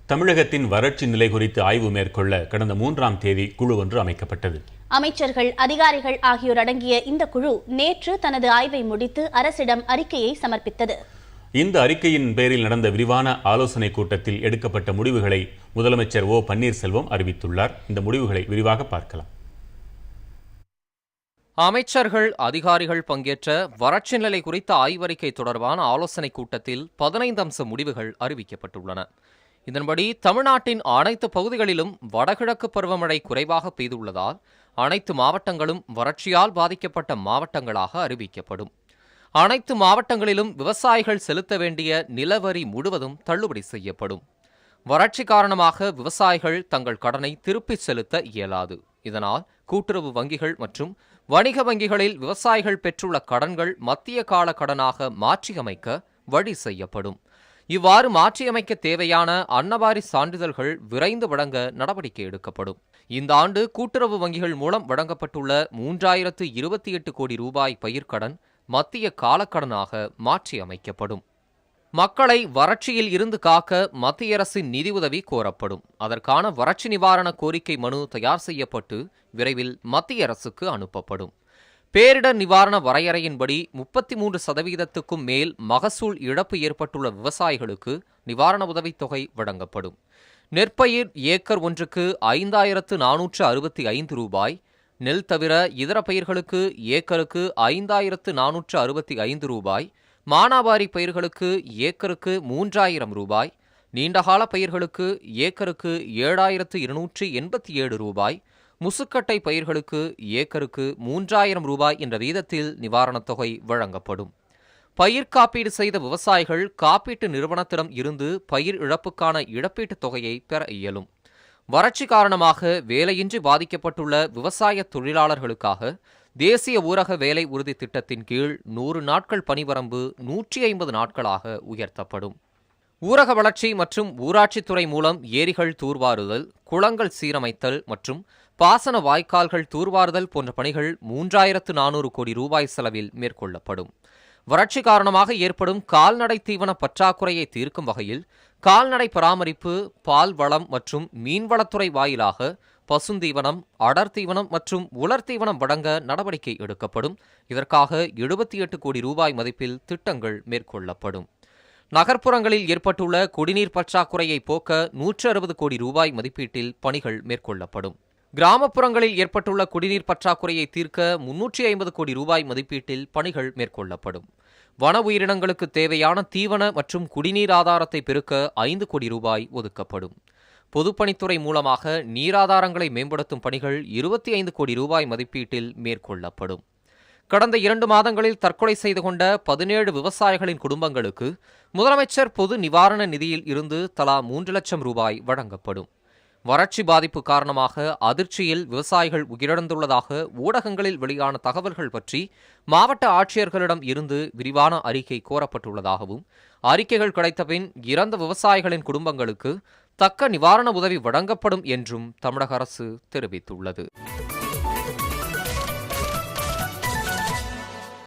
தமிழகத்தின் வறட்சி நிலை குறித்து ஆய்வு மேற்கொள்ள கடந்த 3ஆம் தேதி குழு ஒன்று அமைக்கப்பட்டது. அமைச்சர்கள், அதிகாரிகள் ஆகியோர் அடங்கிய இந்த குழு நேற்று தனது ஆய்வை முடித்து அரசிடம் அறிக்கையை சமர்ப்பித்தது. இந்த அறிக்கையின் பேரில் நடந்த விரிவான ஆலோசனை கூட்டத்தில் எடுக்கப்பட்ட முடிவுகளை முதலமைச்சர் ஓ பன்னீர்செல்வம் அறிவித்துள்ளார். இந்த முடிவுகளை விரிவாக பார்க்கலாம். அமைச்சர்கள், அதிகாரிகள் பங்கேற்ற வறட்சி நிலை குறித்த ஆய்வறிக்கை தொடர்பான ஆலோசனை கூட்டத்தில் 15 அம்ச முடிவுகள் அறிவிக்கப்பட்டுள்ளன. இதன்படி தமிழ்நாட்டின் அனைத்து பகுதிகளிலும் வடகிழக்கு பருவமழை குறைவாக பெய்துள்ளதால் அனைத்து மாவட்டங்களும் வறட்சியால் பாதிக்கப்பட்ட மாவட்டங்களாக அறிவிக்கப்படும். அனைத்து மாவட்டங்களிலும் விவசாயிகள் செலுத்த வேண்டிய நிலவரி முழுவதும் தள்ளுபடி செய்யப்படும். வறட்சி காரணமாக விவசாயிகள் தங்கள் கடனை திருப்பிச் செலுத்த இயலாது. இதனால் கூட்டுறவு வங்கிகள் மற்றும் வணிக வங்கிகளில் விவசாயிகள் பெற்றுள்ள கடன்கள் மத்திய கால கடனாக மாற்றியமைக்க வழி செய்யப்படும். இவ்வாறு மாற்றியமைக்க தேவையான அன்னவாரி சான்றிதழ்கள் விரைந்து வழங்க நடவடிக்கை எடுக்கப்படும். இந்த ஆண்டு கூட்டுறவு வங்கிகள் மூலம் வழங்கப்பட்டுள்ள 3028 கோடி ரூபாய் பயிர்க்கடன் மத்திய காலக்கடனாக மாற்றியமைக்கப்படும். மக்களை வறட்சியில் இருந்து காக்க மத்திய அரசின் நிதியுதவி கோரப்படும். அதற்கான வறட்சி நிவாரண கோரிக்கை மனு தயார் செய்யப்பட்டு விரைவில் மத்திய அரசுக்கு அனுப்பப்படும். பேரிடர் நிவாரண வரையறையின்படி 33% மேல் மகசூல் இழப்பு ஏற்பட்டுள்ள விவசாயிகளுக்கு நிவாரண உதவித்தொகை வழங்கப்படும். நெற்பயிர் ஏக்கர் ஒன்றுக்கு 5465 ரூபாய், நெல் தவிர இதர பயிர்களுக்கு ஏக்கருக்கு 5465 ரூபாய், மானாவாரி பயிர்களுக்கு ஏக்கருக்கு 3000 ரூபாய், நீண்டகால பயிர்களுக்கு ஏக்கருக்கு 7287 ரூபாய், முசுக்கட்டை பயிர்களுக்கு ஏக்கருக்கு 3000 ரூபாய் என்ற வீதத்தில் நிவாரணத் தொகை வழங்கப்படும். பயிர் காப்பீடு செய்த விவசாயிகள் காப்பீட்டு நிறுவனத்திடம் இருந்து பயிர் இழப்புக்கான இழப்பீட்டுத் தொகையை பெற இயலும். வறட்சி காரணமாக வேலையின்றி பாதிக்கப்பட்டுள்ள விவசாய தொழிலாளர்களுக்காக தேசிய ஊரக வேலை உறுதி திட்டத்தின் கீழ் 100 நாட்கள் பணிவரம்பு 150 நாட்களாக உயர்த்தப்படும். ஊரக வளர்ச்சி மற்றும் ஊராட்சித்துறை மூலம் ஏரிகள் தூர்வாருதல், குளங்கள் சீரமைத்தல் மற்றும் பாசன வாய்க்கால்கள் தூர்வாருதல் போன்ற பணிகள் 3400 கோடி ரூபாய் செலவில் மேற்கொள்ளப்படும். வறட்சி காரணமாக ஏற்படும் கால்நடை தீவன பற்றாக்குறையை தீர்க்கும் வகையில் கால்நடை பராமரிப்பு, பால் வளம் மற்றும் மீன்வளத்துறை வாயிலாக பசுந்தீவனம், அடர் தீவனம் மற்றும் உலர் தீவனம் வழங்க நடவடிக்கை எடுக்கப்படும். இதற்காக 78 கோடி ரூபாய் மதிப்பில் திட்டங்கள் மேற்கொள்ளப்படும். நகர்ப்புறங்களில் ஏற்பட்டுள்ள குடிநீர் பற்றாக்குறையை போக்க 160 கோடி ரூபாய் மதிப்பீட்டில் பணிகள் மேற்கொள்ளப்படும். கிராமப்புறங்களில் ஏற்பட்டுள்ள குடிநீர் பற்றாக்குறையை தீர்க்க 350 கோடி ரூபாய் மதிப்பீட்டில் பணிகள் மேற்கொள்ளப்படும். வன உயிரினங்களுக்கு தேவையான தீவன மற்றும் குடிநீர் ஆதாரத்தை பெருக்க 5 கோடி ரூபாய் ஒதுக்கப்படும். பொதுப்பணித்துறை மூலமாக நீராதாரங்களை மேம்படுத்தும் பணிகள் 25 கோடி ரூபாய் மதிப்பீட்டில் மேற்கொள்ளப்படும். கடந்த 2 மாதங்களில் தற்கொலை செய்து கொண்ட 17 விவசாயிகளின் குடும்பங்களுக்கு முதலமைச்சர் பொது நிவாரண நிதியில் இருந்து தலா 3 லட்சம் ரூபாய் வழங்கப்படும். வறட்சி பாதிப்பு காரணமாக அதிர்ச்சியில் விவசாயிகள் உயிரிழந்துள்ளதாக ஊடகங்களில் வெளியான தகவல்கள் பற்றி மாவட்ட ஆட்சியர்களிடம் இருந்து விரிவான அறிக்கை கோரப்பட்டுள்ளதாகவும், அறிக்கைகள் கிடைத்தபின் இறந்த விவசாயிகளின் குடும்பங்களுக்கு தக்க நிவாரண உதவி வழங்கப்படும் என்றும் தமிழக அரசு தெரிவித்துள்ளது.